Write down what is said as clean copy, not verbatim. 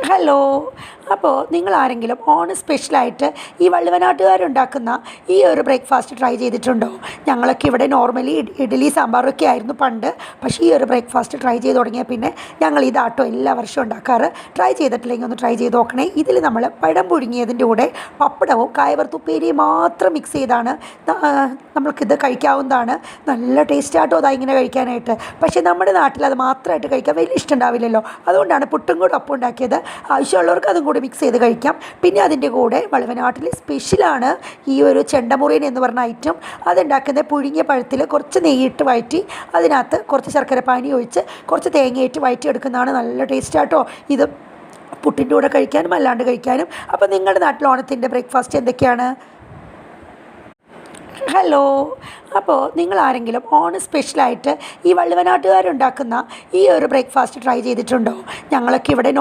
Hello. അപ്പോൾ നിങ്ങളാരെങ്കിലും ഓണം സ്പെഷ്യലായിട്ട് ഈ വള്ളുവനാട്ടുകാരുണ്ടാക്കുന്ന ഈ ഒരു ബ്രേക്ക്ഫാസ്റ്റ് ട്രൈ ചെയ്തിട്ടുണ്ടോ? ഞങ്ങളൊക്കെ ഇവിടെ നോർമലി ഇഡ്ഡലി സാമ്പാറൊക്കെ ആയിരുന്നു പണ്ട്. പക്ഷേ ഈ ഒരു ബ്രേക്ക്ഫാസ്റ്റ് ട്രൈ ചെയ്ത് തുടങ്ങിയ പിന്നെ ഞങ്ങൾ ഇതാട്ടോ എല്ലാ വർഷവും ഉണ്ടാക്കാറ്. ട്രൈ ചെയ്തിട്ടില്ലെങ്കിൽ ഒന്ന് ട്രൈ ചെയ്ത് നോക്കണേ. ഇതിൽ നമ്മൾ പഴം പുഴുങ്ങിയതിൻ്റെ കൂടെ പപ്പടവും കായവറുത്തുപ്പേരിയും മാത്രം മിക്സ് ചെയ്താണ് നമ്മൾക്കിത് കഴിക്കാവുന്നതാണ്. നല്ല ടേസ്റ്റ് ആട്ടോ അതാ ഇങ്ങനെ കഴിക്കാനായിട്ട്. പക്ഷേ നമ്മുടെ നാട്ടിൽ അത് മാത്രമായിട്ട് കഴിക്കാൻ വലിയ ഇഷ്ടമുണ്ടാവില്ലല്ലോ. അതുകൊണ്ടാണ് പുട്ടും കൂടെ ഒപ്പം ഉണ്ടാക്കിയത്. ആവശ്യമുള്ളവർക്ക് അതും കൂടി മിക്സ് ചെയ്ത് കഴിക്കാം. പിന്നെ അതിൻ്റെ കൂടെ വള്ളുവനാട്ടിലെ സ്പെഷ്യലാണ് ഈ ഒരു ചെണ്ടമുറിയൻ എന്ന് പറഞ്ഞ ഐറ്റം. അതുണ്ടാക്കുന്ന പുഴുങ്ങിയ പഴത്തിൽ കുറച്ച് നെയ്യിട്ട് വഴറ്റി അതിനകത്ത് കുറച്ച് ശർക്കര പാനി ഒഴിച്ച് കുറച്ച് തേങ്ങയിട്ട് വഴറ്റി എടുക്കുന്നതാണ്. നല്ല ടേസ്റ്റ് ആട്ടോ ഇത് പുട്ടിൻ്റെ കൂടെ കഴിക്കാനും അല്ലാണ്ട് കഴിക്കാനും. അപ്പോൾ നിങ്ങളുടെ നാട്ടിൽ ഓണത്തിൻ്റെ ബ്രേക്ക്ഫാസ്റ്റ് എന്തൊക്കെയാണ്? ഹലോ. അപ്പോൾ നിങ്ങളാരെങ്കിലും ഓണം സ്പെഷ്യലായിട്ട് ഈ വള്ളുവനാട്ടുകാരുണ്ടാക്കുന്ന ഈ ഒരു ബ്രേക്ക്ഫാസ്റ്റ് ട്രൈ ചെയ്തിട്ടുണ്ടോ? ഞങ്ങളൊക്കെ ഇവിടെ